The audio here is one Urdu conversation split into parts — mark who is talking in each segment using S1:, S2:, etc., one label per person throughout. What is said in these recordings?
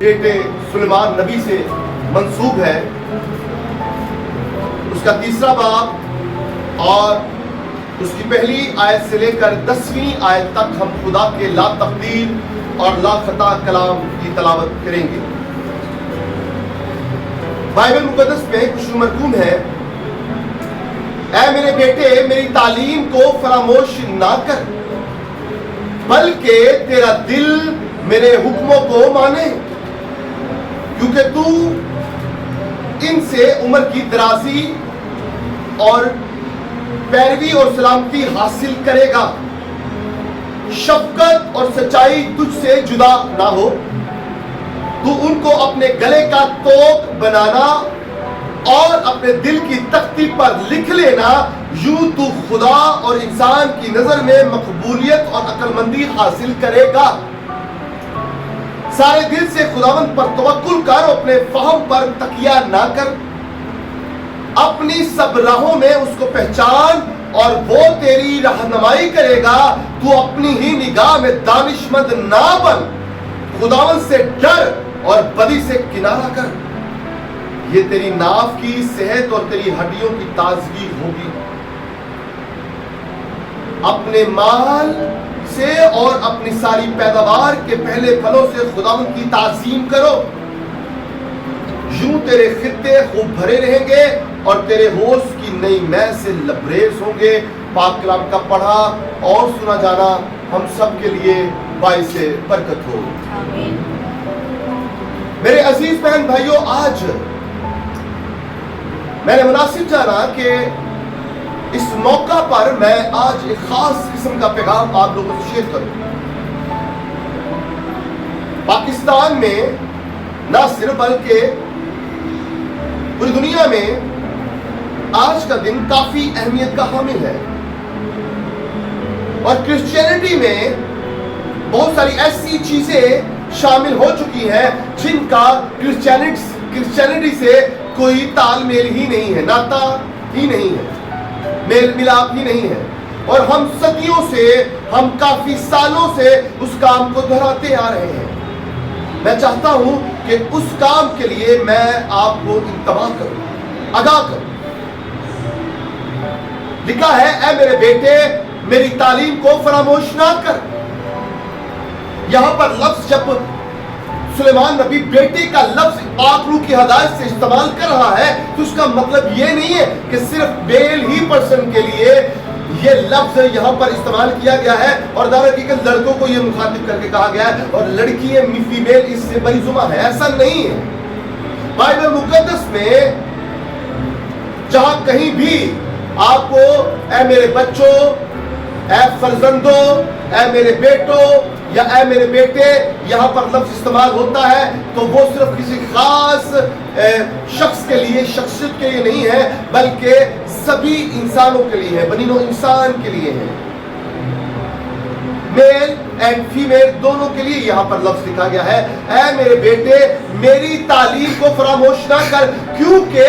S1: بیٹے سلیمان نبی سے منسوب ہے، اس کا 3 باب اور اس کی پہلی آیت سے لے کر 10ویں آیت تک ہم خدا کے لا تبدیل اور لا خطا کلام کی تلاوت کریں گے۔ بائبل مقدس میں کچھ مرقوم ہے، اے میرے بیٹے میری تعلیم کو فراموش نہ کر، بلکہ تیرا دل میرے حکموں کو مانے، کیونکہ تو ان سے عمر کی درازی اور پیروی اور سلامتی حاصل کرے گا۔ شفقت اور سچائی تجھ سے جدا نہ ہو، تو ان کو اپنے گلے کا توق بنانا اور اپنے دل کی تختی پر لکھ لینا، یوں تو خدا اور انسان کی نظر میں مقبولیت اور عقل مندی حاصل کرے گا۔ سارے دل سے خداوند پر توکل کر، اپنے فہم پر تکیہ نہ کر، اپنی سب راہوں میں اس کو پہچان اور وہ تیری رہنمائی کرے گا۔ تو اپنی ہی نگاہ میں دانشمند نہ بن، خداوند سے ڈر اور بدی سے کنارہ کر، یہ تیری ناف کی صحت اور تیری ہڈیوں کی تازگی ہوگی۔ اپنے مال سے اور اپنی ساری پیداوار کے پہلے پھلوں سے خداوند کی تعظیم کرو، یوں تیرے خطے خوب بھرے رہیں گے اور تیرے ہوش کی نئی مے سے لبریز ہوں گے۔ پاک کلام کا پڑھا اور سنا جانا ہم سب کے لیے باعث برکت ہو۔ میرے عزیز بہن بھائیوں، آج میں نے مناسب جانا کہ اس موقع پر میں آج ایک خاص قسم کا پیغام آپ لوگوں سے شیئر کروں۔ پاکستان میں نہ صرف بلکہ پوری دنیا میں آج کا دن کافی اہمیت کا حامل ہے، اور کرسچینٹی میں بہت ساری ایسی چیزیں شامل ہو چکی ہیں جن کا کرسچینٹی سے کوئی تال میل ہی نہیں ہے، ناتا ہی نہیں ہے، میل ملاپ ہی نہیں ہے، اور ہم صدیوں سے، ہم کافی سالوں سے اس کام کو دہراتے آ رہے ہیں۔ میں چاہتا ہوں کہ اس کام کے لیے میں آپ کو انتباہ کروں، آگاہ کروں۔ لکھا ہے، اے میرے بیٹے میری تعلیم کو فراموش نہ کر۔ یہاں پر لفظ جب سلیمان نبی بیٹے کا لفظ پاک روح کی ہدایت سے استعمال کر رہا ہے تو اس کا مطلب یہ نہیں ہے کہ صرف میل ہی پرسن کے لیے یہ لفظ یہاں پر استعمال کیا گیا ہے، اور در حقیقت لڑکوں کو یہ مخاطب کر کے کہا گیا ہے، اور لڑکی فیمیل اس سے بری زمہ ہے، ایسا نہیں ہے۔ بائبل مقدس میں جہاں کہیں بھی آپ کو اے میرے بچوں، اے فرزندوں، اے میرے بیٹوں یا اے میرے بیٹے یہاں پر لفظ استعمال ہوتا ہے تو وہ صرف کسی خاص شخص کے لیے، شخصیت کے لیے نہیں ہے، بلکہ سبھی انسانوں کے لیے ہے، بنی نوع انسان کے لیے ہے۔ میل اینڈ فیمیل دونوں کے لیے یہاں پر لفظ لکھا گیا ہے، اے میرے بیٹے میری تعلیم کو فراموش نہ کر، کیونکہ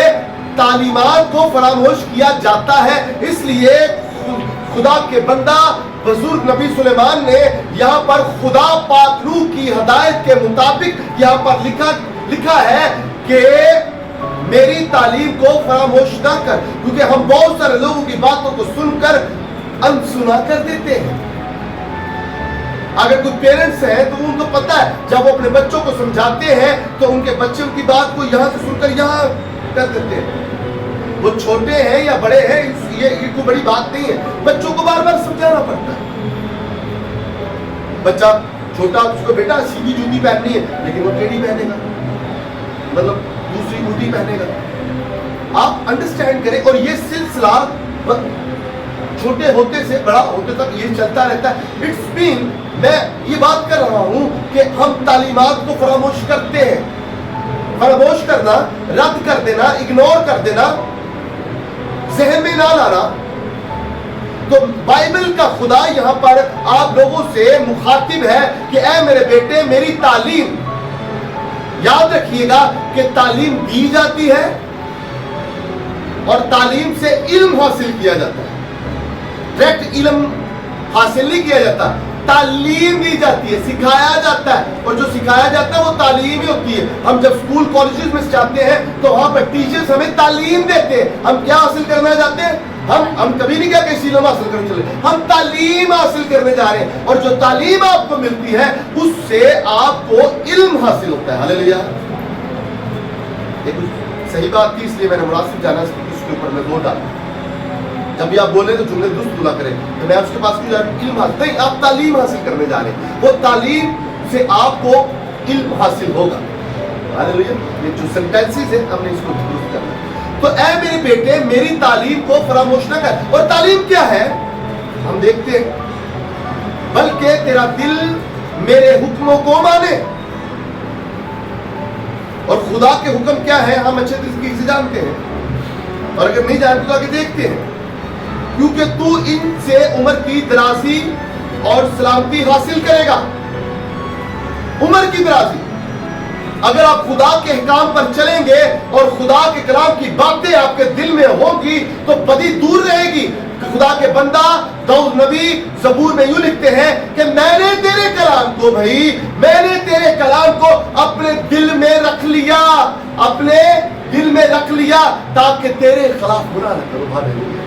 S1: تعلیمات کو فراموش کیا جاتا ہے۔ اس لیے خدا کے بندہ بزرگ نبی سلیمان نے یہاں پر خدا پاک روح کی ہدایت کے مطابق یہاں پر لکھا ہے کہ میری تعلیم کو فراموش نہ کر، کیونکہ ہم بہت سارے لوگوں کی باتوں کو سن کر انسنا کر دیتے ہیں۔ اگر کوئی پیرنٹس ہیں تو ان کو پتا ہے جب وہ اپنے بچوں کو سمجھاتے ہیں تو ان کے بچے ان کی بات کو یہاں سے سن کر یہاں کر دیتے ہیں۔ وہ چھوٹے ہیں یا بڑے ہیں یہ کوئی بڑی بات نہیں ہے، بچوں کو بار بار سمجھانا پڑتا ہے۔ بچہ چھوٹا اس کو بیٹا سیدھی جوتی پہننی ہے لیکن وہ ٹیڑھی پہنے گا، مطلب دوسری جوتی پہنے گا۔ آپ انڈرسٹینڈ کریں، اور یہ سلسلہ چھوٹے ہوتے سے بڑا ہوتے تک یہ چلتا رہتا ہے۔ اٹس مین میں یہ بات کر رہا ہوں کہ ہم تعلیمات کو فراموش کرتے ہیں۔ فراموش کرنا، رد کر دینا، اگنور کر دینا، ذہن میں نہ لانا۔ تو بائبل کا خدا یہاں پر آپ لوگوں سے مخاطب ہے کہ اے میرے بیٹے میری تعلیم، یاد رکھیے گا کہ تعلیم دی جاتی ہے اور تعلیم سے علم حاصل کیا جاتا ہے، ڈائریکٹ علم حاصل نہیں کیا جاتا۔ تعلیم دی جاتی ہے, سکھایا جاتا ہے, اور جو سکھایا جاتا ہے وہ تعلیم ہی ہوتی ہے. ہم جب اسکول کالجز میں جاتے ہیں تو وہاں پر ٹیچرز ہمیں تعلیم دیتے ہیں. ہم کیا حاصل کرنا چاہتے ہیں؟ ہم کبھی نہیں کیا کہ علم حاصل کرنے چلے, ہم تعلیم حاصل کرنے جا رہے ہیں, اور جو تعلیم آپ کو ملتی ہے اس سے آپ کو علم حاصل ہوتا ہے. ہاللیلویا. یہ کچھ صحیح بات تھی, اس لیے میں نے مناسب جانا اس کے اوپر میں زور ڈالا. جب بھی آپ بولیں تو جملے درست بولا کریں. تو میں اس کے پاس کیوں جا رہا ہوں؟ علم حاصل نہیں, آپ تعلیم حاصل کرنے جا رہے ہیں, وہ تعلیم سے آپ کو علم حاصل ہوگا. ہاللیلویا. یہ جو سینٹینسز ہیں ہم نے اس کو درست کرنا. تو اے میرے بیٹے میری تعلیم کو فراموش نہ کر. اور تعلیم کیا ہے ہم دیکھتے ہیں, بلکہ تیرا دل میرے حکموں کو مانے. اور خدا کے حکم کیا ہے ہم اچھے طریقے سے جانتے ہیں, اور اگر نہیں جانتے تو آگے دیکھتے ہیں. کیونکہ تو ان سے عمر کی درازی اور سلامتی حاصل کرے گا. عمر کی درازی, اگر آپ خدا کے احکام پر چلیں گے اور خدا کے کلام کی باتیں آپ کے دل میں ہوں گی تو بدی دور رہے گی. خدا کے بندہ داؤد نبی زبور میں یوں لکھتے ہیں کہ میں نے تیرے کلام کو میں نے تیرے کلام کو اپنے دل میں رکھ لیا, اپنے دل میں رکھ لیا تاکہ تیرے خلاف گناہ نہ کروں. ہاللیلویا.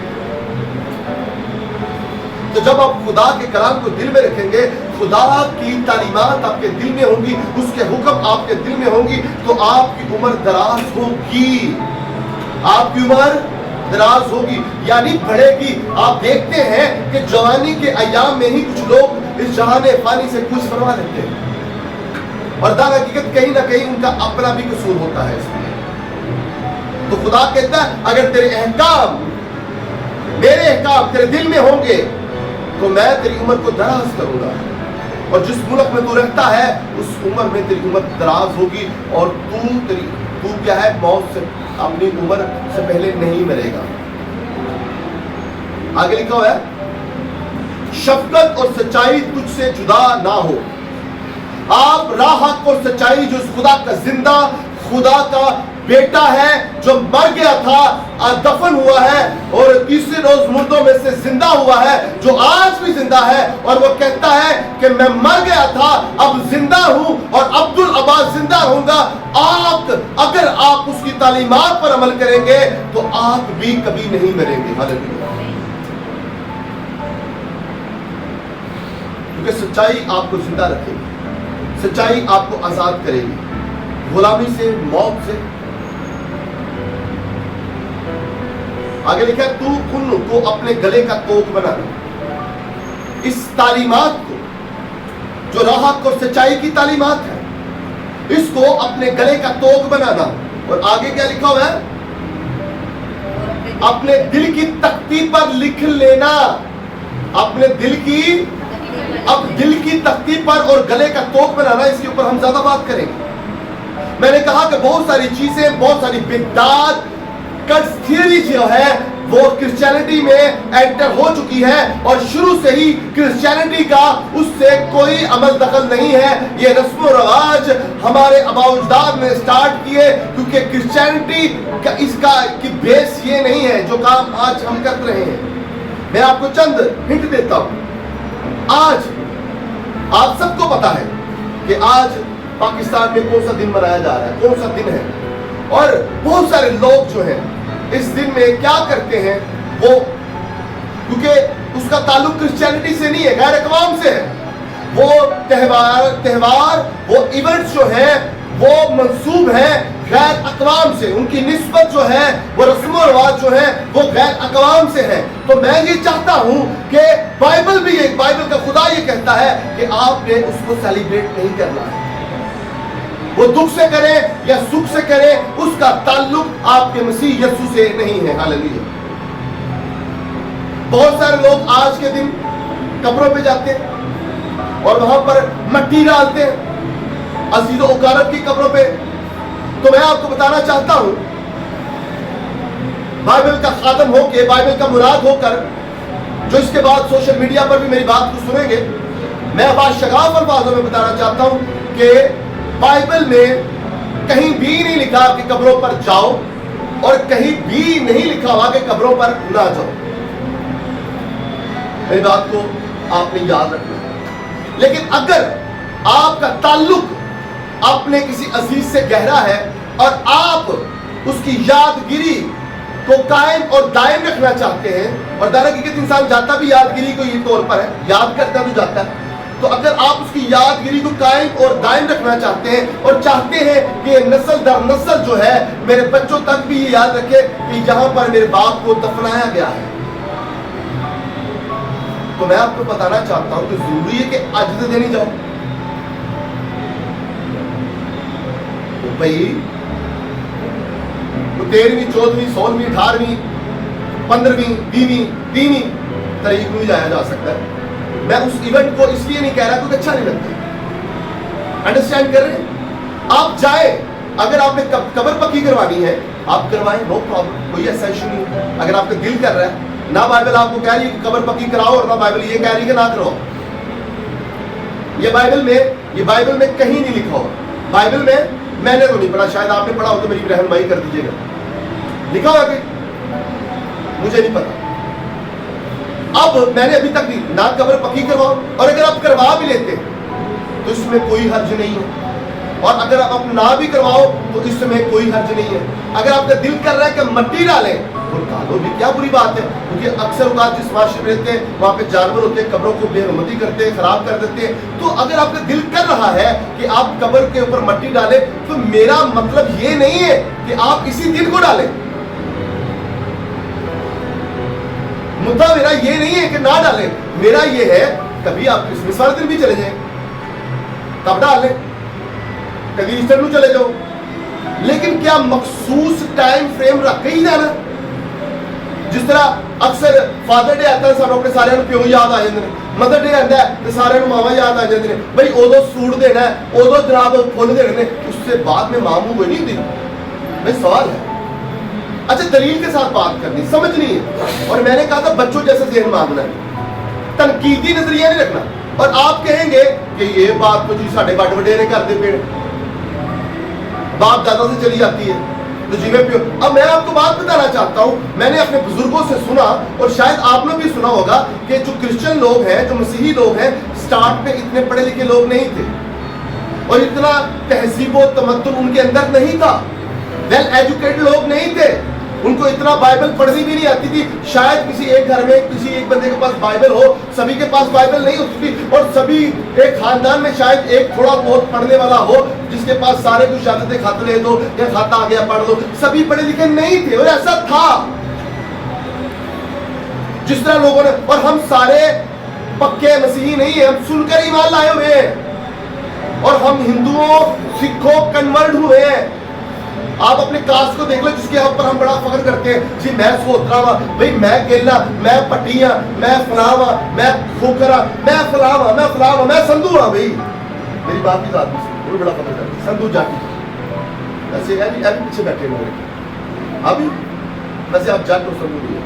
S1: تو جب آپ خدا کے کلام کو دل میں رکھیں گے, خدا کی تعلیمات آپ کے دل میں ہوں گی, اس کے حکم آپ کے دل میں ہوں گی, تو آپ کی عمر دراز ہوگی. آپ کی عمر دراز ہوگی یعنی بڑھے گی. آپ دیکھتے ہیں کہ جوانی کے ایام میں ہی کچھ لوگ اس جہان فانی سے کچھ فرما لیتے ہیں, اور در حقیقت کہیں نہ کہیں ان کا اپنا بھی قصور ہوتا ہے. اس میں تو خدا کہتا ہے اگر تیرے احکام, میرے احکام تیرے دل میں ہوں گے تو میں تیری عمر کو دراز کروں گا. اور جس ملک میں تو رہتا ہے اس عمر میں تیری عمر دراز ہوگی, اور تو کیا ہے, موت سے اپنی عمر سے پہلے نہیں مرے گا. آگے لکھا ہوا ہے شفقت اور سچائی تجھ سے جدا نہ ہو. آپ راہ حق اور سچائی, جو اس خدا کا زندہ خدا کا بیٹا ہے جو مر گیا تھا, دفن ہوا ہے, اور تیسرے روز مردوں میں سے زندہ ہوا ہے, جو آج بھی زندہ ہے, اور وہ کہتا ہے کہ میں مر گیا تھا اب زندہ ہوں اور عبدالآباد زندہ رہوں گا. آپ اگر آپ اس کی تعلیمات پر عمل کریں گے تو آپ بھی کبھی نہیں مریں گے. ہاللیلویا. کیونکہ سچائی آپ کو زندہ رکھے گی, سچائی آپ کو آزاد کرے گی غلامی سے, موت سے. آگے لکھا ہے تو اپنے گلے کا توق بنا. اس تعلیمات کو جو راہ حق اور سچائی کی تعلیمات ہے, اس کو اپنے گلے کا توق بنانا. اور آگے کیا لکھا ہوا ہے, اپنے دل کی تختی پر لکھ لینا. اپنے دل کی تختی پر اور گلے کا توق بنانا, اس کے اوپر ہم زیادہ بات کریں گے. میں نے کہا کہ بہت ساری چیزیں, بہت ساری بدعات, کٹس تھیوری جو ہے وہ کرسچینٹی میں انٹر ہو چکی ہے, اور شروع سے ہی کرسچینٹی کا اس سے کوئی عمل دخل نہیں ہے. یہ رسم و رواج ہمارے آباء و اجداد نے سٹارٹ کیے, کیونکہ کرسچینٹی کا اس کا کی بیس یہ نہیں ہے جو کام آج ہم کر رہے ہیں. میں آپ کو چند ہنٹ دیتا ہوں. آج آپ سب کو پتا ہے کہ آج پاکستان میں کون سا دن منایا جا رہا ہے, کون سا دن ہے, اور بہت سارے لوگ جو ہیں اس دن میں کیا کرتے ہیں, وہ کیونکہ اس کا تعلق کرسچینٹی سے نہیں ہے, غیر اقوام سے ہے. وہ تہوار وہ ایونٹس جو ہیں وہ منسوب ہیں غیر اقوام سے, ان کی نسبت جو ہے وہ رسم و رواج جو ہے وہ غیر اقوام سے ہے. تو میں یہ چاہتا ہوں کہ بائبل کا خدا یہ کہتا ہے کہ آپ نے اس کو سیلیبریٹ نہیں کرنا ہے. وہ دکھ سے کرے یا سکھ سے کرے, اس کا تعلق آپ کے مسیح یسوع سے نہیں ہے. ہاللیلویا. بہت سارے لوگ آج کے دن قبروں پہ جاتے ہیں اور وہاں پر مٹی ڈالتے ہیں عزیز و اقارب کی قبروں پہ. تو میں آپ کو بتانا چاہتا ہوں, بائبل کا خادم ہو کے, بائبل کا مراد ہو کر, جو اس کے بعد سوشل میڈیا پر بھی میری بات کو سنیں گے, میں بات شگاف الفاظوں میں بتانا چاہتا ہوں کہ بائبل میں کہیں بھی نہیں لکھا کہ قبروں پر جاؤ, اور کہیں بھی نہیں لکھا ہوا کہ قبروں پر نہ جاؤ. میری بات کو آپ نے یاد رکھنا. لیکن اگر آپ کا تعلق اپنے کسی عزیز سے گہرا ہے اور آپ اس کی یادگیری کو قائم اور دائم رکھنا چاہتے ہیں، اور در حقیقت انسان جاتا بھی یادگیری کو یہ طور پر ہے، یاد کرتا تو جاتا ہے، تو اگر آپ اس کی یادگیری کو قائم اور دائم رکھنا چاہتے ہیں اور چاہتے ہیں کہ نسل در نسل جو ہے میرے بچوں تک بھی یہ یاد رکھے کہ یہاں پر میرے باپ کو دفنایا گیا ہے، تو میں آپ کو بتانا چاہتا ہوں کہ ضروری ہے کہ اجر دینی جاؤ. بھائی 13ویں 14ویں 16ویں 18ویں 15ویں 20ویں 3ویں تاریخ میں جایا جا سکتا ہے. میں اس ایونٹ کو اس لیے نہیں کہہ رہا کیونکہ اچھا نہیں لگتا. انڈرسٹینڈ کر رہے ہیں؟ آپ جائیں، اگر آپ نے قبر پکی کروانی ہے آپ کروائیں، نو پرابلم، کوئی ایسا ایشو نہیں. اگر آپ کا دل کر رہا ہے، نہ بائبل آپ کو کہہ رہی ہے کہ قبر پکی کراؤ اور نہ بائبل یہ کہہ رہی ہے کہ نہ کرو. یہ بائبل میں کہیں نہیں لکھا ہو. بائبل میں نے تو نہیں پڑھا، شاید آپ نے پڑھا ہو تو میری رہنمائی کر دیجیے گا. لکھا ہوا کہ مجھے نہیں پتا. اب میں نے ابھی تک بھی نہ قبر پکی کرواؤ، اور اگر آپ کروا بھی لیتے تو اس میں کوئی حرج نہیں ہے، اور اگر آپ نہ بھی کرواؤ تو اس میں کوئی حرج نہیں ہے. اگر آپ کا دل کر رہا ہے کہ مٹی ڈالیں اور ڈالو بھی، کیا بری بات ہے؟ کیونکہ اکثر اوقات جس معاشرے میں رہتے ہیں وہاں پہ جانور ہوتے ہیں، قبروں کو بے حرمتی کرتے ہیں، خراب کر دیتے ہیں. تو اگر آپ کا دل کر رہا ہے کہ آپ قبر کے اوپر مٹی ڈالیں تو میرا مطلب یہ نہیں ہے کہ آپ اسی دن کو ڈالیں. مدعا میرا یہ نہیں ہے کہ نہ ڈالیں، میرا یہ ہے کبھی آپ کرسمس والے دن بھی چلے جائیں تب ڈال لیں، کبھی ایسٹر کو چلے جاؤ، لیکن کیا مخصوص ٹائم فریم رکھ کے ہی جانا؟ جس طرح اکثر فادر ڈے آتا ہے سانوں اپنے سارے پیو یاد آ جاتے ہیں، مدر ڈے آتا ہے تو سارے ماوا یاد آ جاتے ہیں. بھائی ادو سوٹ دینا ہے، ادو جناب فل دینے ہیں، اس سے بعد میں ماں منہ کوئی نہیں دی. بھائی سوال ہے، اچھا دلیل کے ساتھ بات کرنی، سمجھنی ہے. اور میں نے کہا تھا بچوں جیسے ذہن مانگنا ہے، تنقیدی نظریہ نہیں رکھنا. اور آپ کہیں گے کہ یہ بات تو جی ساڈے بڑے وڈیرے کرتے پیڑ باپ دادا سے چلی جاتی ہے تو جی میں پیو. اب میں آپ کو بات بتانا چاہتا ہوں، میں نے اپنے بزرگوں سے سنا اور شاید آپ نے بھی سنا ہوگا کہ جو کرسچن لوگ ہیں، جو مسیحی لوگ ہیں، سٹارٹ میں اتنے پڑھے لکھے لوگ نہیں تھے اور اتنا تہذیب و تمدن ان کے اندر نہیں تھا، ویل ایجوکیٹڈ لوگ نہیں تھے، ان کو اتنا بائبل پڑھنی بھی نہیں آتی تھی. شاید کسی ایک گھر میں کسی ایک بندے کے پاس بائبل ہو، سبھی کے پاس بائبل نہیں ہوتی تھی، اور سبھی ایک خاندان میں شاید ایک تھوڑا بہت پڑھنے والا ہو جس کے پاس سارے کچھ عادتیں خط لے دو یا کھاتا آ گیا پڑھ لو. سبھی پڑھے لکھے نہیں تھے اور ایسا تھا جس طرح لوگوں نے. اور ہم سارے پکے مسیحی نہیں ہیں، ہم سن کر ایمان لائے ہوئے ہیں اور ہم ہندوؤں سکھوں کنورٹ ہوئے ہیں. آپ اپنے کاسٹ کو دیکھ لو جس کے اوپر ہم بڑا فخر کرتے ہیں، جی میں سوترا وا، بھائی میں گیلا، میں پٹیاں، میں فلاں وا، میں کھوکھرا، میں فلاں وا، میں فلاں وا، میں سندھو ہاں. بھائی میری بات کی ذات میں بڑا فخر کرتے ہیں سندھو جاٹی. ویسے ابھی پیچھے بیٹھے ہوئے ابھی ویسے آپ جٹ اور سندھو نہیں ہیں.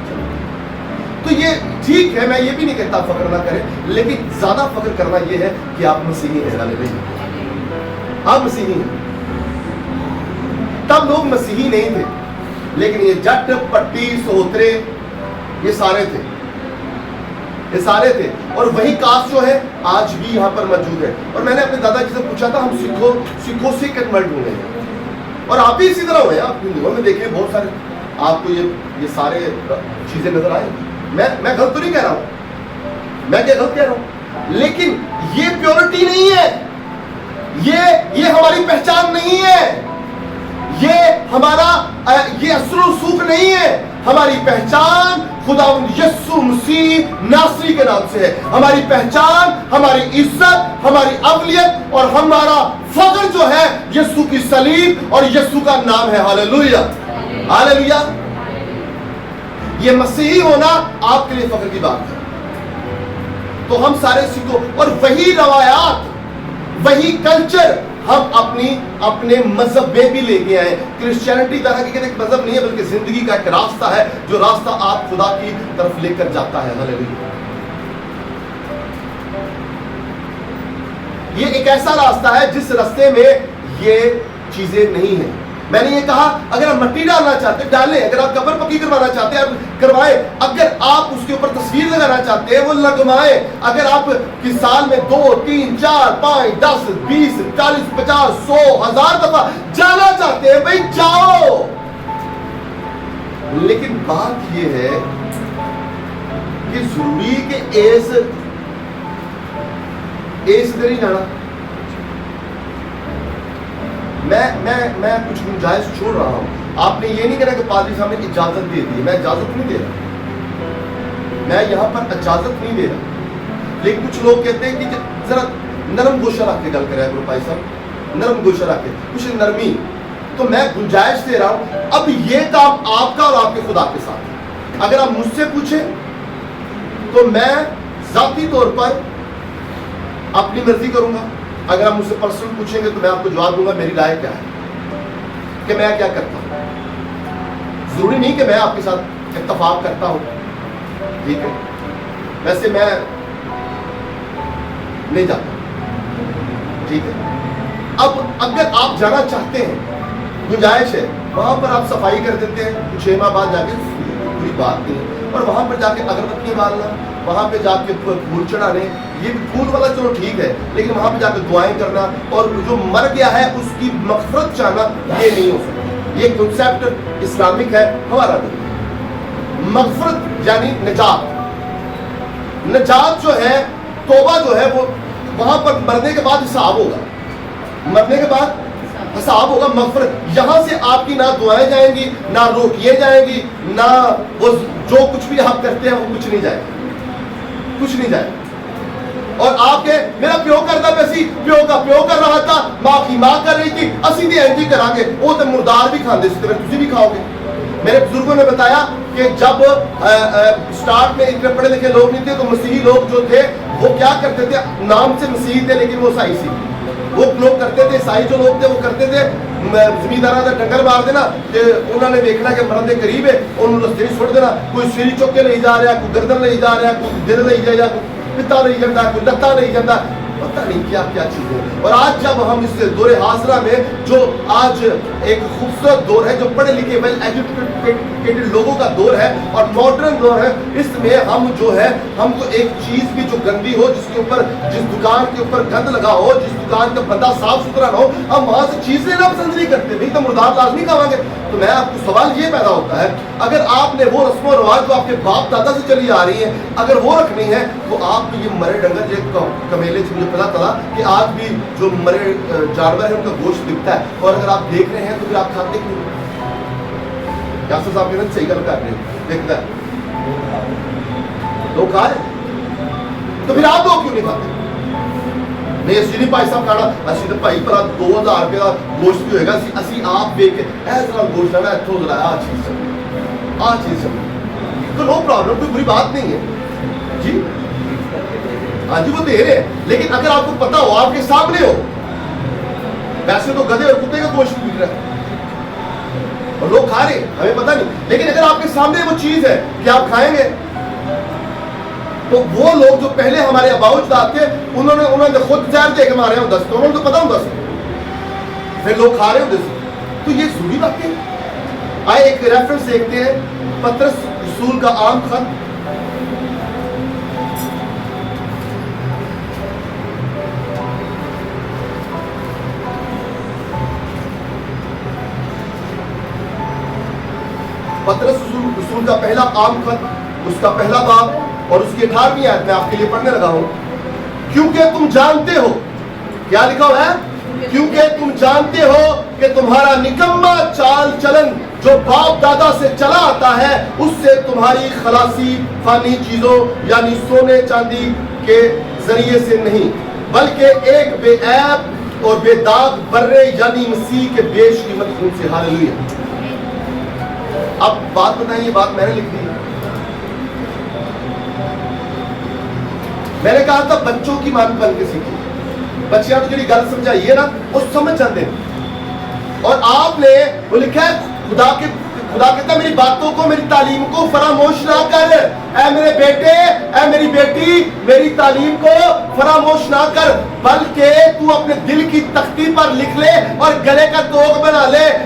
S1: تو یہ ٹھیک ہے، میں یہ بھی نہیں کہتا فخر نہ کریں، لیکن زیادہ فخر کرنا یہ ہے کہ آپ مسیحی ہیں. آپ مسیحی ہیں. تب لوگ مسیحی نہیں تھے، لیکن یہ جٹ پٹی سوترے یہ سارے تھے، یہ سارے تھے. اور وہی کاسٹ جو ہے آج بھی یہاں پر موجود ہے. اور میں نے اپنے دادا جی سے پوچھا تھا، ہم سکھوں سے کنورٹ ہوئے ہیں اور آپ بھی اسی طرح ہوئے ہیں. آپ ہندوؤں میں دیکھیں بہت سارے، آپ کو یہ سارے چیزیں نظر آئے. میں غلط تو نہیں کہہ رہا ہوں، میں کیا غلط کہہ رہا ہوں، لیکن یہ پیورٹی نہیں ہے، یہ ہماری پہچان نہیں ہے، یہ ہمارا یہ اثر و رسوخ نہیں ہے. ہماری پہچان خداوند یسوع مسیح ناصری کے نام سے ہے. ہماری پہچان، ہماری عزت، ہماری اولیت اور ہمارا فخر جو ہے یسوع کی صلیب اور یسوع کا نام ہے. Hallelujah hallelujah. یہ مسیحی ہونا آپ کے لیے فخر کی بات ہے. تو ہم سارے سکھوں اور وہی روایات، وہی کلچر ہم اپنے مذہب میں بھی لے کے آئے. کرسچینٹی طرح کی ایک مذہب نہیں ہے بلکہ زندگی کا ایک راستہ ہے، جو راستہ آپ خدا کی طرف لے کر جاتا ہے. ہاللویا. یہ ایک ایسا راستہ ہے جس راستے میں یہ چیزیں نہیں ہیں. میں نے یہ کہا اگر آپ مٹی ڈالنا چاہتے ہیں ڈالیں, اگر آپ قبر پکی کروانا چاہتے ہیں کروائیں, اگر آپ اس کے اوپر تصویر لگانا چاہتے ہیں وہ لگوائیں, اگر آپ کس سال میں 2 3 4 5 10 20 40 50 100 1000 دفعہ جانا چاہتے ہیں بھائی جاؤ. لیکن بات یہ ہے کہ ضروری کہ ایس نہیں جانا. میں کچھ گنجائش چھوڑ رہا ہوں. آپ نے یہ نہیں کہنا کہ پادری صاحب نے اجازت دے دی, میں اجازت نہیں دے رہا, میں یہاں پر اجازت نہیں دے رہا. لیکن کچھ لوگ کہتے ہیں کہ ذرا نرم گوشہ رکھ کے گل کرے کرو بھائی صاحب, نرم گوشہ رکھ کے کچھ نرمی. تو میں گنجائش دے رہا ہوں. اب یہ کام آپ کا اور آپ کے خدا کے ساتھ ہے. اگر آپ مجھ سے پوچھیں تو میں ذاتی طور پر اپنی مرضی کروں گا. اگر آپ مجھ سے پرسنل پوچھیں گے تو میں آپ کو جواب دوں گا میری رائے کیا ہے, کہ میں کیا کرتا ہوں. ضروری نہیں کہ میں آپ کے ساتھ اتفاق کرتا ہوں, ٹھیک ہے, ویسے میں نہیں جاتا, ٹھیک ہے. اب اگر آپ جانا چاہتے ہیں, گنجائش ہے, وہاں پر آپ صفائی کر دیتے ہیں, 6 ماہ بعد جا کے کوئی بات نہیں, اور وہاں پر جا کے اگربتی بالنا, وہاں پہ جا کے پھول چڑھانے, یہ بھی پھول والا چلو ٹھیک ہے, لیکن وہاں پہ جا کے دعائیں کرنا اور جو مر گیا ہے اس کی مغفرت چاہنا, یہ نہیں ہو سکتا. یہ کنسیپٹ اسلامک ہے, ہمارا نہیں. مغفرت یعنی نجات, نجات جو ہے, توبہ جو ہے, وہ وہاں پر مرنے کے بعد حساب ہوگا, مرنے کے بعد حساب ہوگا. مغفرت یہاں سے آپ کی نہ دعائیں جائیں گی, نہ روکیے جائیں گی, نہ وہ جو کچھ بھی آپ کرتے ہیں وہ کچھ نہیں جائے, کچھ نہیں جائے. اور آپ کے میرا پیو کرتا پیسی پیو کر رہا تھا, ماں کی ماں کر رہی تھی, اسی دی اینٹی کرا گے, وہ تو مردار بھی کھاندے سے تھی بھی کھاؤ گے. میرے بزرگوں نے بتایا کہ جب سٹارٹ میں اتنے پڑھے لکھے لوگ نہیں تھے تو مسیحی لوگ جو تھے وہ کیا کرتے تھے, نام سے مسیحی تھے لیکن وہ عیسائی سی, وہ لوگ کرتے تھے, عیسائی جو لوگ تھے وہ کرتے تھے زمینداروں کا ڈنگر مار دینا کہ انہوں نے دیکھنا کہ مرد قریب ہے, انہوں نے رستے چھوڑ دینا. کوئی سیری چک کے نہیں جا رہا, کوئی گردن نہیں جا رہا, کوئی دل نہیں جا رہا, کوئی پتا نہیں جاتا, کوئی لتا نہیں جاتا, پتہ نہیں کیا کیا چیزیں. اور آج جب ہم اس دور حاضرہ میں جو آج ایک خوبصورت دور ہے, جو پڑھے لکھے ویل ایجوکیٹڈ لوگوں کا دور ہے اور ماڈرن دور ہے, اس میں ہم جو ہے ہم کو ایک چیز بھی جو گندی ہو, جس کے اوپر جس دکان کے اوپر گند لگا ہو, جس دکان کا بندہ صاف ستھرا نہ ہو, ہم وہاں سے چیز لینا پسند نہیں کرتے. نہیں تو مردار لازمی کھاؤں گے. تو میں آپ کو سوال یہ پیدا ہوتا ہے, اگر آپ نے وہ رسم و رواج جو آپ کے باپ دادا سے چلی آ رہی ہیں اگر وہ رکھنی ہے, تو آپ کو یہ مرے ڈنگر جو کمیلے سے مجھے پتا چلا کہ آج بھی جو مرے جانور ہے ان کا گوشت بکتا ہے, اور اگر آپ دیکھ رہے ہیں تو پھر آپ کھاتے کیوں؟ یاسر صاحب کہتے ہیں صحیح گل کر رہے ہیں, دیکھتا ہے لوگ کھا رہے, تو پھر آپ لوگ کیوں نہیں کھاتے؟ نہیں اسی نہیں بھائی صاحب کھانا, اسی تو بھائی پر 2000 روپے کا گوشت بھی ہوئے گا, اسی آپ دیکھ کے ایسا گوشت ہے اتوں ذرا آ چیز تو نو پرابلم, کوئی بری بات نہیں ہے جی. ہاں جی وہ دے رہے ہیں, لیکن اگر آپ کو پتا ہو, آپ کے سامنے ہو, ویسے تو گدھے اور کتے کا گوشت بک رہا ہے اور لوگ کھا رہے ہیں, ہمیں پتا نہیں, لیکن اگر آپ کے سامنے وہ چیز ہے کہ آپ کھائیں گے, تو وہ لوگ جو پہلے ہمارے آباء و اجداد تھے انہوں نے خود زہر دے کے مارے ہوں 10, انہوں نے تو پتا ہوں 10, پھر لوگ کھا رہے ہوں 10. تو یہ ضروری بات ہے. آئے ایک ریفرنس دیکھتے ہیں, پطرس رسول کا عام خط, پطرس رسول کا پہلا عام خط, اس کا پہلا باب اور اس کی 18ویں آیت میں آپ کے لیے پڑھنے لگا ہوں. کیونکہ تم جانتے ہو, کیا لکھا ہوا ہے, کیونکہ تم جانتے ہو کہ تمہارا نکما چال چلن جو باپ دادا سے چلا آتا ہے, اس سے تمہاری خلاصی فانی چیزوں یعنی سونے چاندی کے ذریعے سے نہیں, بلکہ ایک بے عیب اور بے داغ برے یعنی مسیح کے بیش قیمت خون سے. ہاللیلویا. اب بات بتائیں, یہ بات میں نے لکھ دی, میں نے کہا تھا بچوں کی مان بن کے سیکھی, بچیاں تو جی گل سمجھائیے نا وہ سمجھ جاتے ہیں. اور آپ نے وہ لکھا ہے خدا کہتا ہے میری باتوں کو, میری تعلیم کو فراموش نہ کر, اے میرے بیٹے, اے میری بیٹی, میری تعلیم کو فراموش نہ کر, بلکہ تو اپنے دل کی تختی پر لکھ لے اور گلے کا دوغ بنا لے.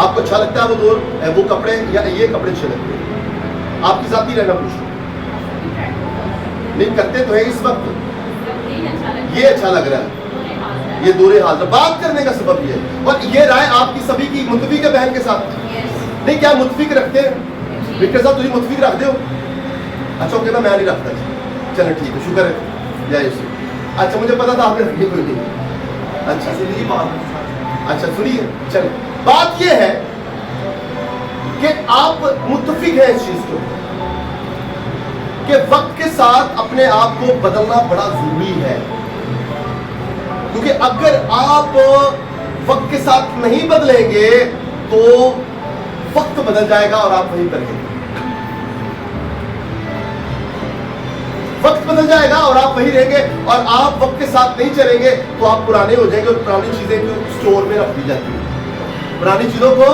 S1: آپ کو اچھا لگتا ہے وہ دور وہ کپڑے یا یہ کپڑے اچھے لگتے ہیں؟ آپ کی ذاتی رہنا پوچھو، نہیں کرتے تو ہے اس وقت یہ اچھا لگ رہا ہے، یہ دور حاضر بات کرنے کا سبب یہ ہے. اور یہ رائے آپ کی سبھی کی متفق ہے بہن کے ساتھ؟ نہیں کیا متفق رکھتے ہیں؟ وکٹر صاحب تجھے متفق رکھ دو؟ اچھا اوکے میں نہیں رکھتا. چلو ٹھیک ہے، شکر ہے یا یسوع. اچھا مجھے پتا تھا آپ نے رکھی کوئی نہیں. اچھا سنیے بات، اچھا سنیے. چلے بات یہ ہے کہ آپ متفق ہیں اس چیز کو کہ وقت کے ساتھ اپنے آپ کو بدلنا بڑا ضروری ہے، کیونکہ اگر آپ وقت کے ساتھ نہیں بدلیں گے تو وقت بدل جائے گا اور آپ وہیں پر رہیں گے. وقت بدل جائے گا اور آپ وہیں رہیں گے، اور آپ وقت کے ساتھ نہیں چلیں گے تو آپ پرانے ہو جائیں گے. اور پرانی چیزیں کو اسٹور میں رکھ دی جاتی ہیں، پرانی چیزوں کو،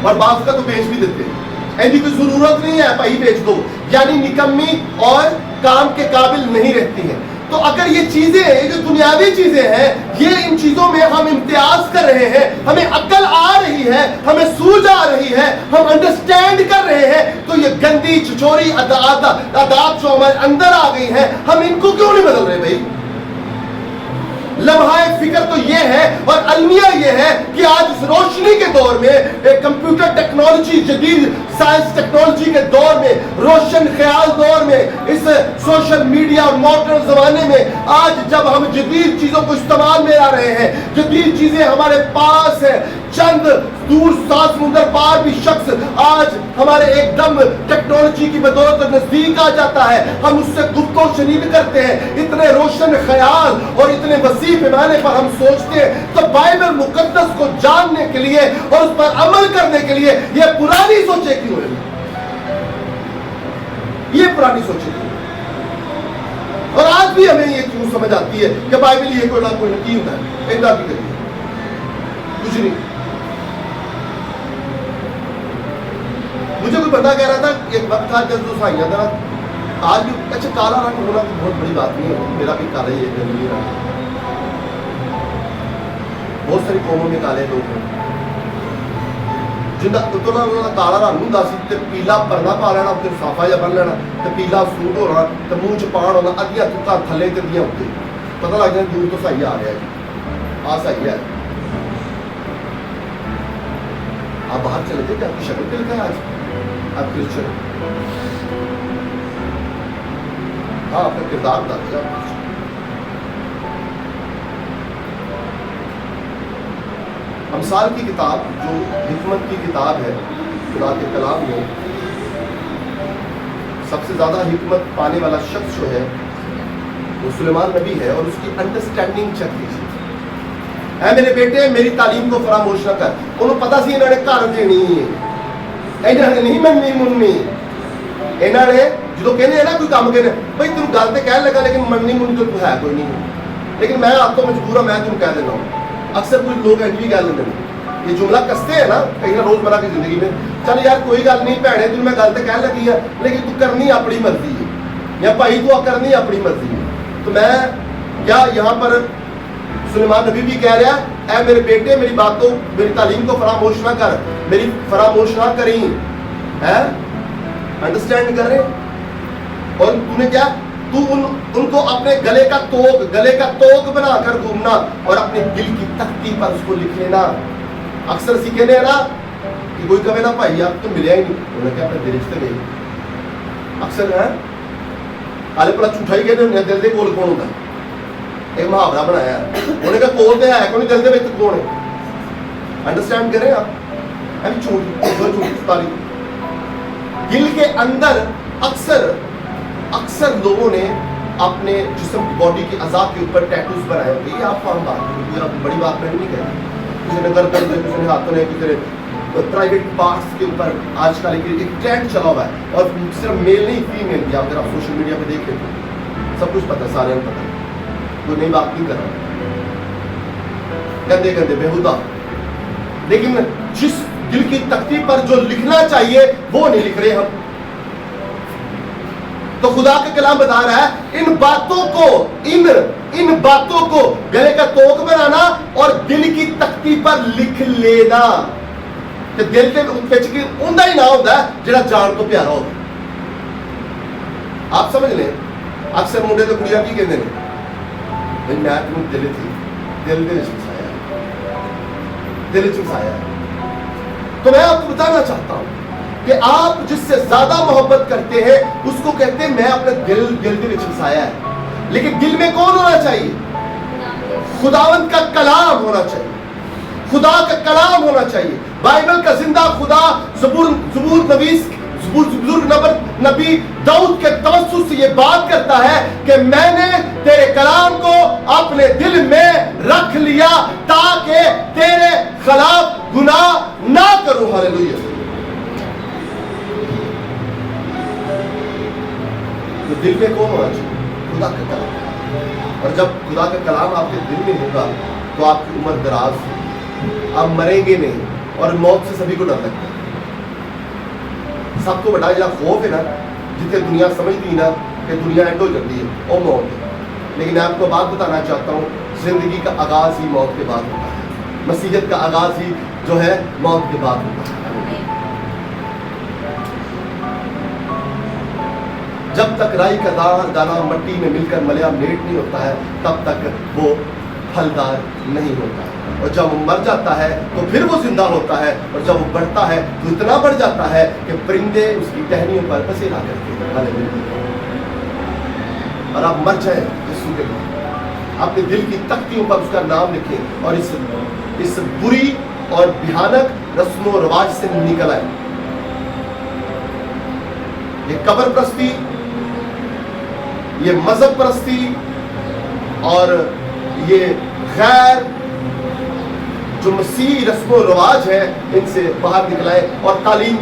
S1: اور بعض کا تو بیچ بھی دیتے ہیں. ایسی کوئی ضرورت نہیں ہے بھائی بیچ دو، یعنی نکمی اور کام کے قابل نہیں رہتی ہیں. تو اگر یہ چیزیں جو دنیاوی چیزیں ہیں، یہ ان چیزوں میں ہم امتیاز کر رہے ہیں، ہمیں عقل آ رہی ہے، ہمیں سوجھ آ رہی ہے، ہم انڈرسٹینڈ کر رہے ہیں، تو یہ گندی چھچوری عادات جو ہمارے اندر آ گئی ہیں، ہم ان کو کیوں نہیں بدل رہے بھائی؟ لمحہ فکر تو یہ ہے اور المیہ یہ ہے کہ آج اس روشنی کے دور میں، کمپیوٹر ٹیکنالوجی، جدید سائنس ٹیکنالوجی کے دور میں، روشن خیال دور میں، اس سوشل میڈیا اور ماڈرن زمانے میں، آج جب ہم جدید چیزوں کو استعمال میں آ رہے ہیں، جدید چیزیں ہمارے پاس ہیں، چند دور سات سمندر پار بھی شخص آج ہمارے ایک دم ٹیکنالوجی کی بدولت نزدیک آ جاتا ہے، ہم اس سے گفت و شنید کرتے ہیں، اتنے روشن خیال اور اتنے وسیع پیمانے پر ہم سوچتے ہیں. تو بائبل مقدس کو جاننے کے لیے اور اس پر عمل کرنے کے لیے یہ پرانی سوچیں کیوں ہے؟ یہ پرانی سوچیں کیوں؟ اور آج بھی ہمیں یہ کیوں سمجھ آتی ہے کہ بائبل یہ کوئی نہ کوئی نکی ہوتا ہے، ایک کی کریے کچھ نہیں. مجھے کوئی بندہ کہہ رہا تھا ایک وقت تھا جب جو سائیاں تھا آج بھی، اچھا کالا رنگ ہونا تو بہت بڑی بات نہیں ہے، میرا بھی کالا ہی ہے، گندی رنگ. بہت ساری قوموں میں کالے لوگ ہیں جن کا کالا رنگ ہوں سی، پیلا پرنا پا لینا، پھر صافا جا بن لینا، تو پیلا سوٹ ہونا، تو منہ چ پان ہونا، ادیاں تکا تھلے تدیاں ہوتے، پتہ لگ جائے دور تو سائی آ رہا ہے، آ سائی ہے. آپ باہر چلے جائے کہ آپ کی شکل پہ لکھا ہے آج آپ کرسچن، ہاں آپ کا کردار بتا دیا. امثال کی کتاب جو حکمت کی کتاب ہے خدا کے کلام میں، سب سے زیادہ حکمت پانے والا شخص جو ہے وہ سلیمان نبی ہے، اور اس کی انڈرسٹینڈنگ چیک کیجیے. اے میرے بیٹے میری تعلیم کو فراموش نہ کر. انہوں پتا سی انہوں نے گھر دینی ہے، انہوں نے نہیں مننی مننی، انہوں نے جدو کہنے ہیں نا کوئی کام کہنے بھائی تم گل تو کہنے لگا لیکن مننی مننی تو ہے کوئی نہیں، لیکن میں آپ کو مجبور ہوں، میں تم کہہ دینا ہوں. اکثر کچھ لوگ ایج بھی کہہ لیتے ہیں، یہ جملہ کستے ہیں نا کہیں نہ روزمرہ کی زندگی میں، چل یار کوئی گل نہیں بھیڑے تم میں گل تو کہہ لگی ہے لیکن تو کرنی اپنی مرضی ہے، یا بھائی تو کرنی اپنی مرضی ہے. تو میں کیا یہاں پر سلیمان نبی بھی کہہ رہا ہے اے میرے بیٹے میری باتوں میری تعلیم کو فراموش نہ کر، میری فراموش نہ کریں، ہے انڈرسٹینڈ کر رہے. اور تو نے کیا تو ان کو اپنے گلے کا توق بنا کر گھومنا اور اپنے دل کی تختی پر اس کو لکھ لینا. اکثر اسی کہنے ہیں نا کہ کوئی کہے نا بھائی آپ تو ملیا ہی نہیں، انہوں نے کہا اپنے دل سے گئی. اکثر ہے آلے پلا جھوٹا ہی کہتے ہیں دل دے کول کون ہوتا ہے، ایک محاورہ بنایا ہے انہوں نے کہا کول تو ہے کون دل دے وچ کون ہے. انڈرسٹینڈ کریں آپ، ابھی چھوٹی دل کے اندر اکثر لوگوں نے اپنے جسم باڈی کی اعضاء کے اوپر ٹیٹوز بنائے ہوئے. یہ آپ عام بات ہے، یہ بڑی بات میں نہیں کہہ رہا. کسی نے گردن میں، کسی نے ہاتھوں میں، کسی نے پرائیویٹ پارٹس کے اوپر آج کل ایک ٹرینڈ چلا ہوا ہے. اور صرف میل نہیں فیمیل بھی، آپ اگر آپ سوشل میڈیا پہ دیکھیں تو سب کچھ پتہ ہے، سارے پتہ ہے، کوئی نئی بات نہیں کر رہا، گندے گندے بےہودہ. لیکن جس دل کی تختی پر جو لکھنا چاہیے وہ نہیں لکھ رہے ہم. تو خدا کا کلام بتا رہا ہے ان باتوں کو، ان ان باتوں کو گلے کا توق بنانا اور دل کی تختی پر لکھ لینا کہ دل کے وچ کی اوندا ہی نہ ہوندا جڑا جان تو پیارا ہو. آپ سمجھ لیں اکثر منڈے تے کڑیاں کی کہندے نے بھئی میں تینوں دل دے وچ وسایا دل وچ وسایا. تو میں آپ کو بتانا چاہتا ہوں کہ آپ جس سے زیادہ محبت کرتے ہیں اس کو کہتے ہیں میں اپنے دل دے وچ وسایا ہے. لیکن دل میں کون ہونا چاہیے؟ خداوند کا کلام ہونا چاہیے, خدا کا کلام ہونا چاہیے. بائبل کا زندہ خدا بزرگ نبی داؤد کے توسط سے یہ بات کرتا ہے کہ میں نے تیرے کلام کو اپنے دل میں رکھ لیا تاکہ تیرے خلاف گناہ نہ کروں. ہاللیلویا. تو دل میں کون ہونا چاہیے؟ خدا کا کلام. اور جب خدا کا کلام آپ کے دل میں ہوگا تو آپ کی عمر دراز, آپ مریں گے نہیں. اور موت سے سبھی کو ڈر لگتا ہے. سب کو بڑا جہاں خوف ہے نا, جتنے دنیا سمجھتی نا کہ دنیا اینڈ ہو جاتی ہے, وہ موت ہے. لیکن میں آپ کو بات بتانا چاہتا ہوں, زندگی کا آغاز ہی موت کے بعد ہوتا ہے. مسیحیت کا آغاز ہی جو ہے موت کے بعد ہوتا ہے. جب تک رائی کا دانہ مٹی میں مل کر ملیا میٹ نہیں ہوتا ہے تب تک وہ پھلدار نہیں ہوتا ہے. اور جب وہ مر جاتا ہے تو پھر وہ زندہ ہوتا ہے, اور جب وہ بڑھتا ہے تو اتنا بڑھ جاتا ہے کہ پرندے اس کی ٹہنیوں پر بسیرا کرتے ہیں. ہاللیلویا. اور آپ مر جائیں یسوع کے بعد اپنے دل کی تختیوں پر اس کا نام لکھیں اور اس بری اور بھیانک رسم و رواج سے نکل آئے. یہ قبر پرستی, یہ مذہب پرستی اور یہ غیر جو مسیحی رسم و رواج ہے ان سے باہر نکلائے اور تعلیم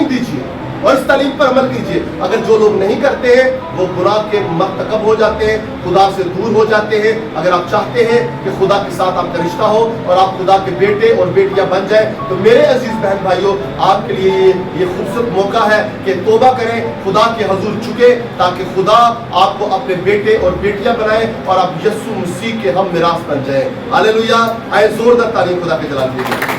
S1: دیجیے اور اس تعلیم پر عمل کیجیے. اگر جو لوگ نہیں کرتے ہیں وہ گناہ کے مرتکب ہو جاتے ہیں, خدا سے دور ہو جاتے ہیں. اگر آپ چاہتے ہیں کہ خدا کے ساتھ آپ کا رشتہ ہو اور آپ خدا کے بیٹے اور بیٹیاں بن جائیں تو میرے عزیز بہن بھائیوں آپ کے لیے یہ خوبصورت موقع ہے کہ توبہ کریں, خدا کے حضور جھکے تاکہ خدا آپ کو اپنے بیٹے اور بیٹیاں بنائے اور آپ یسوع مسیح کے ہم میراث بن جائیں. ہاللیلویا. آئے زوردار تعلیم خدا کے جلال کے لیے.